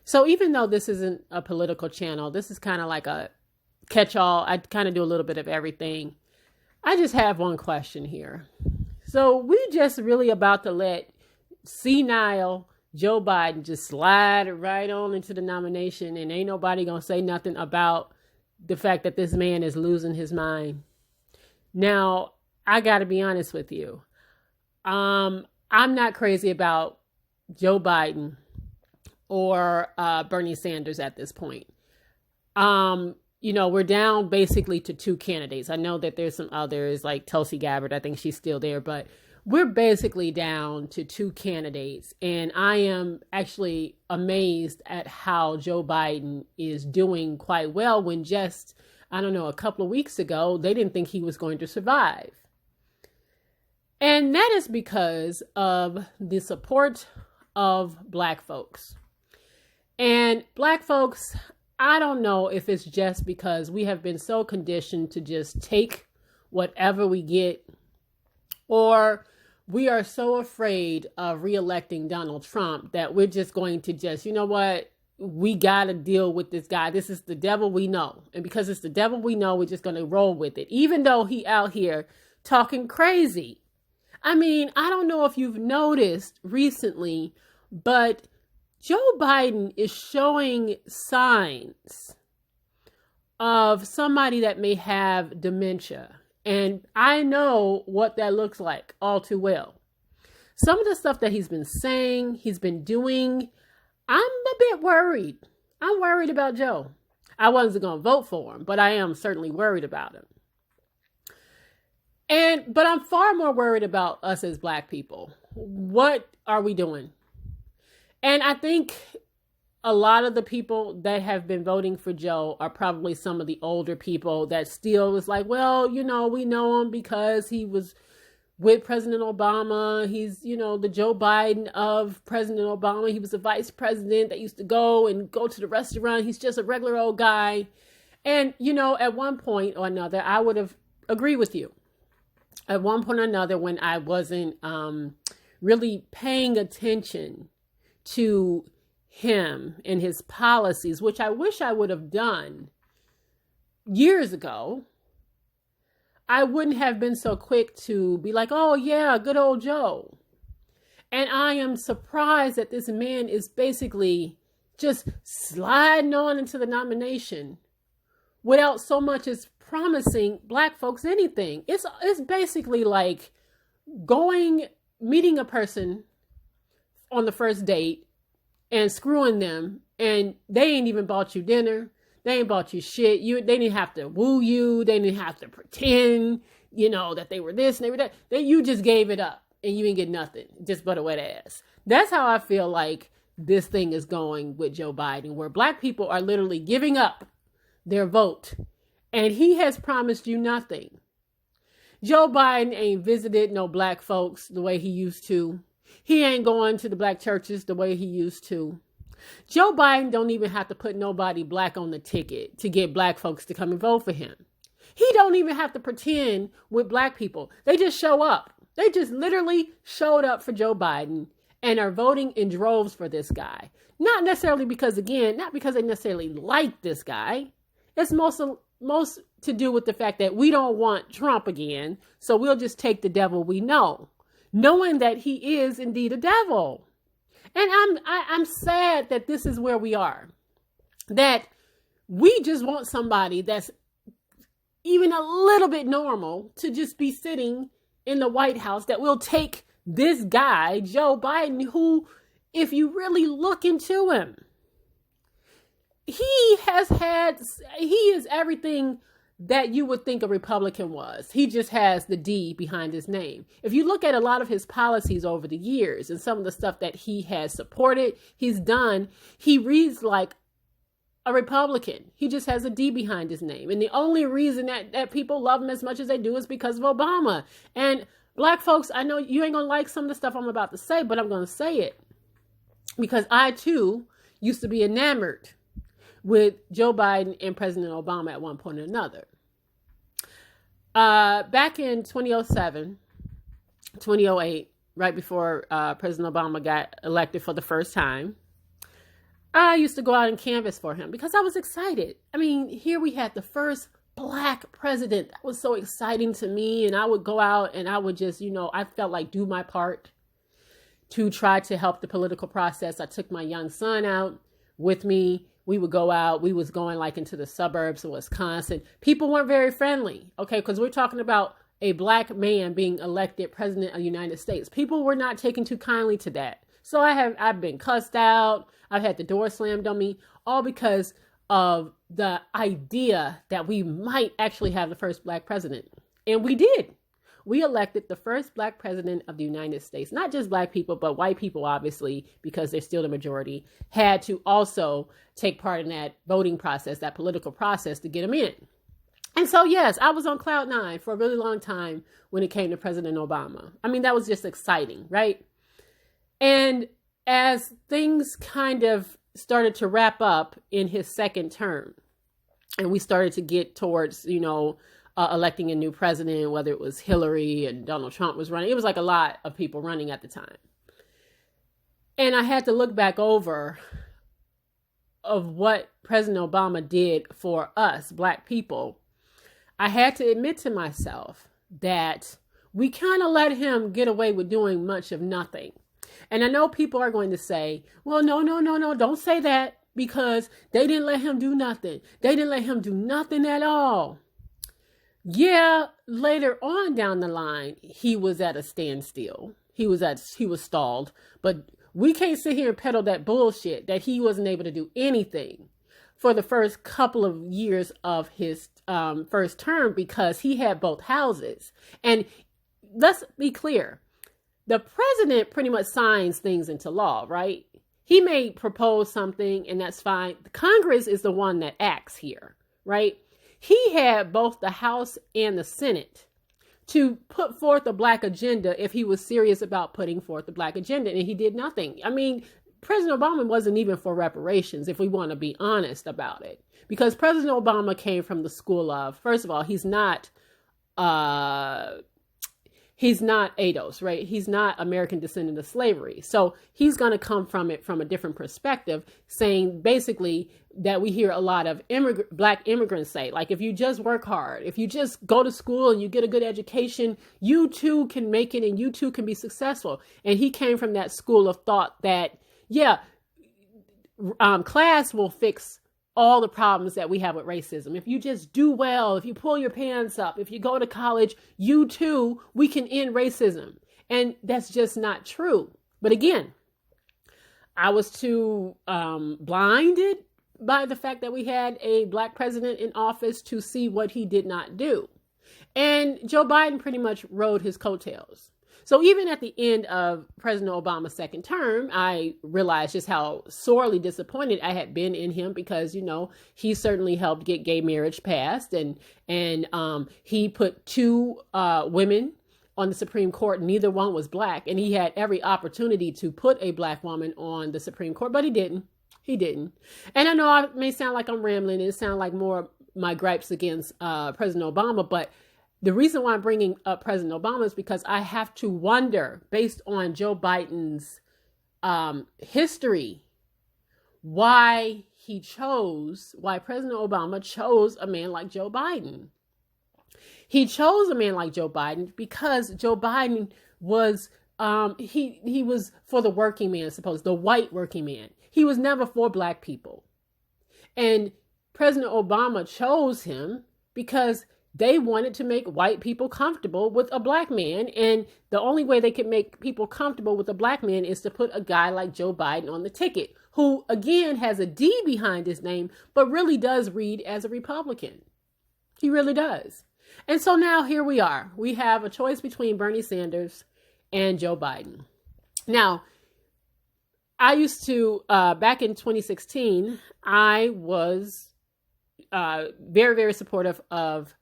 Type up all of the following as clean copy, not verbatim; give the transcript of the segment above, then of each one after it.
So even though this isn't a political channel, this is kind of like a catch-all. I kind of do a little bit of everything. I just have one question here. So we just really about to let senile Joe Biden just slide right on into the nomination, and ain't nobody gonna say nothing about the fact that this man is losing his mind. Now, I gotta be honest with you. I'm not crazy about Joe Biden or Bernie Sanders at this point. We're down basically to two candidates. I know that there's some others like Tulsi Gabbard. I think she's still there, but we're basically down to two candidates. And I am actually amazed at how Joe Biden is doing quite well when just, a couple of weeks ago, they didn't think he was going to survive. And that is because of the support of Black folks. And Black folks, I don't know if it's just because we have been so conditioned to just take whatever we get, or we are so afraid of reelecting Donald Trump that we're just going to just, you know what, we got to deal with this guy. This is the devil we know. And because it's the devil we know, we're just going to roll with it, even though he out here talking crazy. I mean, I don't know if you've noticed recently, but Joe Biden is showing signs of somebody that may have dementia. And I know what that looks like all too well. Some of the stuff that he's been saying, he's been doing, I'm a bit worried. I'm worried about Joe. I wasn't going to vote for him, but I am certainly worried about him. But I'm far more worried about us as Black people. What are we doing? And I think a lot of the people that have been voting for Joe are probably some of the older people that still is like, well, we know him because he was with President Obama. He's, the Joe Biden of President Obama. He was the vice president that used to go to the restaurant. He's just a regular old guy. And, at one point or another, I would have agreed with you. At one point or another, when I wasn't really paying attention to him and his policies, which I wish I would have done years ago, I wouldn't have been so quick to be like, oh yeah, good old Joe. And I am surprised that this man is basically just sliding on into the nomination without so much as promising Black folks anything. It's basically like meeting a person on the first date and screwing them, and they ain't even bought you dinner. They ain't bought you shit. They didn't have to woo you. They didn't have to pretend, that they were this and they were that. You just gave it up and you didn't get nothing, just but a wet ass. That's how I feel like this thing is going with Joe Biden, where Black people are literally giving up their vote, and he has promised you nothing. Joe Biden ain't visited no Black folks the way he used to. He ain't going to the Black churches the way he used to. Joe Biden don't even have to put nobody Black on the ticket to get Black folks to come and vote for him. He don't even have to pretend with Black people. They just show up. They just literally showed up for Joe Biden and are voting in droves for this guy. Not necessarily because they necessarily like this guy. It's most to do with the fact that we don't want Trump again, so we'll just take the devil we know, knowing that he is indeed a devil. And I'm sad that this is where we are, that we just want somebody that's even a little bit normal to just be sitting in the White House, that will take this guy, Joe Biden, who, if you really look into him, he is everything that you would think a Republican was. He just has the D behind his name. If you look at a lot of his policies over the years and some of the stuff that he has supported, he's done, he reads like a Republican. He just has a D behind his name. And the only reason that people love him as much as they do is because of Obama. And Black folks, I know you ain't going to like some of the stuff I'm about to say, but I'm going to say it because I too used to be enamored with Joe Biden and President Obama at one point or another. Back in 2007, 2008, right before President Obama got elected for the first time, I used to go out and canvass for him because I was excited. I mean, here we had the first black president. That was so exciting to me. And I would go out and I would just, I felt like do my part to try to help the political process. I took my young son out with me. We would go out. We was going like into the suburbs of Wisconsin. People weren't very friendly, okay? Because we're talking about a black man being elected president of the United States. People were not taking too kindly to that. So I've been cussed out. I've had the door slammed on me, all because of the idea that we might actually have the first black president. And we did. We elected the first black president of the United States. Not just black people, but white people, obviously, because they're still the majority, had to also take part in that voting process, that political process to get him in. And so, yes, I was on cloud nine for a really long time when it came to President Obama. I mean, that was just exciting, right? And as things kind of started to wrap up in his second term, and we started to get towards, electing a new president, whether it was Hillary and Donald Trump was running. It was like a lot of people running at the time. And I had to look back over of what President Obama did for us, black people. I had to admit to myself that we kind of let him get away with doing much of nothing. And I know people are going to say, well, no, don't say that, because they didn't let him do nothing. They didn't let him do nothing at all. Yeah, later on down the line, he was at a standstill. He was stalled. But we can't sit here and peddle that bullshit that he wasn't able to do anything for the first couple of years of his first term, because he had both houses. And let's be clear, the president pretty much signs things into law, right? He may propose something and that's fine. The Congress is the one that acts here, right? He had both the House and the Senate to put forth a black agenda if he was serious about putting forth the black agenda, and he did nothing. I mean, President Obama wasn't even for reparations, if we want to be honest about it, because President Obama came from the school of, first of all, he's not ADOS, right? He's not American descendant of slavery. So he's going to come from it from a different perspective, saying basically that we hear a lot of black immigrants say, like, if you just work hard, if you just go to school and you get a good education, you too can make it and you too can be successful. And he came from that school of thought that, class will fix all the problems that we have with racism. If you just do well, if you pull your pants up, if you go to college, you too, we can end racism. And that's just not true. But again, I was too blinded by the fact that we had a black president in office to see what he did not do. And Joe Biden pretty much rode his coattails. So even at the end of President Obama's second term, I realized just how sorely disappointed I had been in him, because, he certainly helped get gay marriage passed, and he put two women on the Supreme Court. Neither one was black, and he had every opportunity to put a black woman on the Supreme Court, but he didn't. He didn't. And I know it may sound like I'm rambling. It sounds like more my gripes against President Obama, but the reason why I'm bringing up President Obama is because I have to wonder, based on Joe Biden's history, why President Obama chose a man like Joe Biden. He chose a man like Joe Biden because Joe Biden was, he was for the working man, the white working man. He was never for black people. And President Obama chose him because they wanted to make white people comfortable with a black man. And the only way they could make people comfortable with a black man is to put a guy like Joe Biden on the ticket, who again has a D behind his name, but really does read as a Republican. He really does. And so now here we are. We have a choice between Bernie Sanders and Joe Biden. Now, I used to, back in 2016, I was very, very supportive of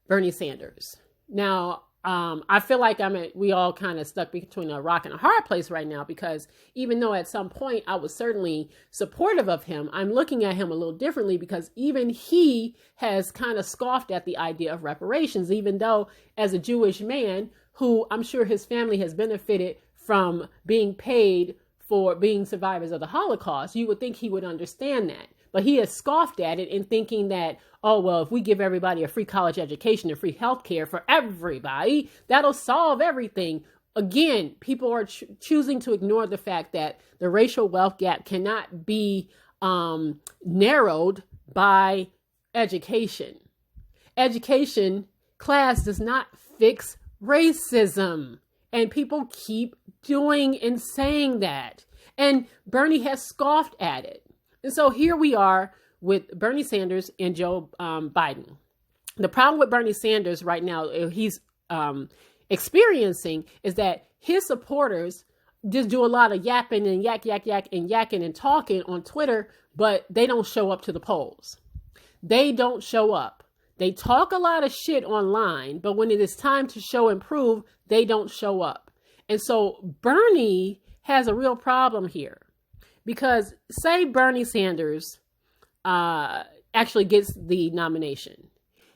Bernie Sanders. Now, I feel like we all kind of stuck between a rock and a hard place right now, because even though at some point I was certainly supportive of him, I'm looking at him a little differently, because even he has kind of scoffed at the idea of reparations, even though as a Jewish man who I'm sure his family has benefited from being paid for being survivors of the Holocaust, you would think he would understand that. But he has scoffed at it in thinking that, oh, well, if we give everybody a free college education and free health care for everybody, that'll solve everything. Again, people are choosing to ignore the fact that the racial wealth gap cannot be narrowed by education. Education class does not fix racism. And people keep doing and saying that. And Bernie has scoffed at it. And so here we are with Bernie Sanders and Joe Biden. The problem with Bernie Sanders right now, he's experiencing, is that his supporters just do a lot of yapping and yakking and talking on Twitter, but they don't show up to the polls. They don't show up. They talk a lot of shit online, but when it is time to show and prove, they don't show up. And so Bernie has a real problem here. Because say Bernie Sanders actually gets the nomination.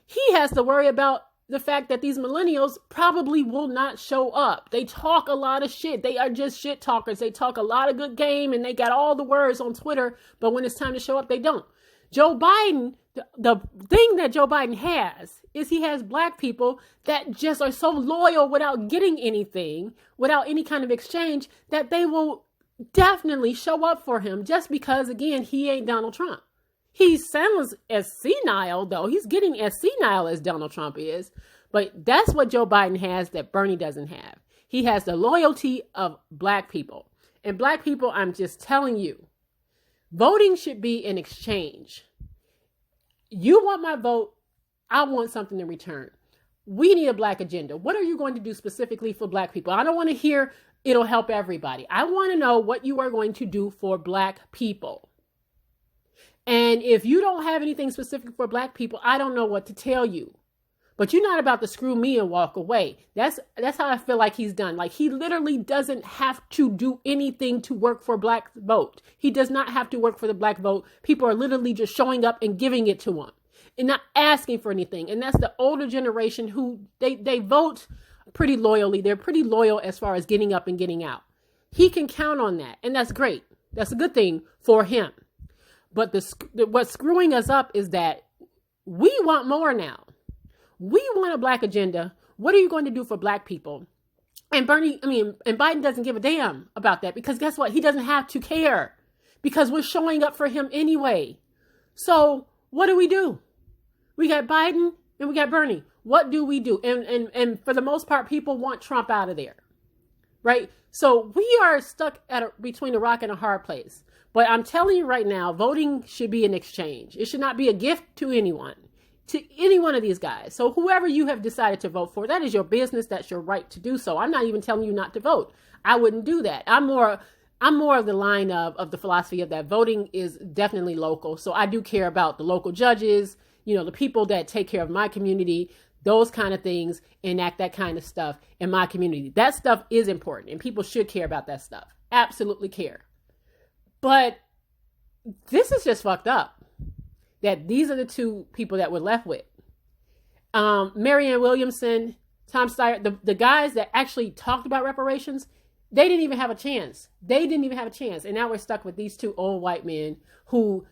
He has to worry about the fact that these millennials probably will not show up. They talk a lot of shit. They are just shit talkers. They talk a lot of good game and they got all the words on Twitter, but when it's time to show up, they don't. Joe Biden, the thing that Joe Biden has is he has black people that just are so loyal without getting anything, without any kind of exchange, that they will definitely show up for him just because, again, he ain't Donald Trump. He sounds as senile, though. He's getting as senile as Donald Trump is. But that's what Joe Biden has that Bernie doesn't have. He has the loyalty of black people. And black people, I'm just telling you, voting should be an exchange. You want my vote, I want something in return. We need a black agenda. What are you going to do specifically for black people? I don't want to hear it'll help everybody. I want to know what you are going to do for black people. And if you don't have anything specific for black people, I don't know what to tell you. But you're not about to screw me and walk away. That's how I feel like he's done. Like, he literally doesn't have to do anything to work for black vote. He does not have to work for the black vote. People are literally just showing up and giving it to him and not asking for anything. And that's the older generation who they vote pretty loyally. They're pretty loyal as far as getting up and getting out. He can count on that. And that's great. That's a good thing for him. But what's screwing us up is that we want more now. We want a black agenda. What are you going to do for black people? And Biden doesn't give a damn about that, because guess what? He doesn't have to care, because we're showing up for him anyway. So what do? We got Biden and we got Bernie. What do we do? And for the most part, people want Trump out of there, right? So we are stuck between a rock and a hard place. But I'm telling you right now, voting should be an exchange. It should not be a gift to anyone, to any one of these guys. So whoever you have decided to vote for, that is your business. That's your right to do so. I'm not even telling you not to vote. I wouldn't do that. I'm more of the line of the philosophy of that voting is definitely local. So I do care about the local judges, the people that take care of my community, those kind of things, enact that kind of stuff in my community. That stuff is important, and people should care about that stuff. Absolutely care. But this is just fucked up, that these are the two people that we're left with. Marianne Williamson, Tom Steyer, the guys that actually talked about reparations, they didn't even have a chance. And now we're stuck with these two old white men who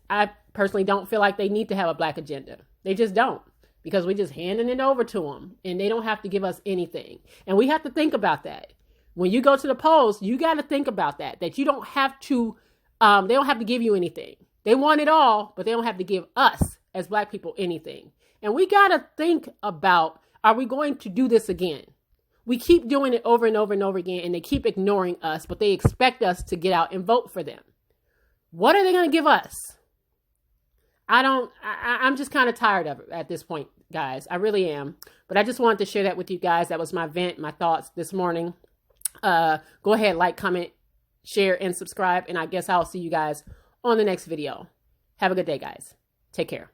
I personally don't feel like they need to have a black agenda. They just don't, because we're just handing it over to them and they don't have to give us anything. And we have to think about that. When you go to the polls, you got to think about that you don't have to, they don't have to give you anything. They want it all, but they don't have to give us as black people anything. And we got to think about, are we going to do this again? We keep doing it over and over and over again, and they keep ignoring us, but they expect us to get out and vote for them. What are they going to give us? I'm just kind of tired of it at this point, guys. I really am. But I just wanted to share that with you guys. That was my vent, my thoughts this morning. Go ahead, like, comment, share, and subscribe. And I guess I'll see you guys on the next video. Have a good day, guys. Take care.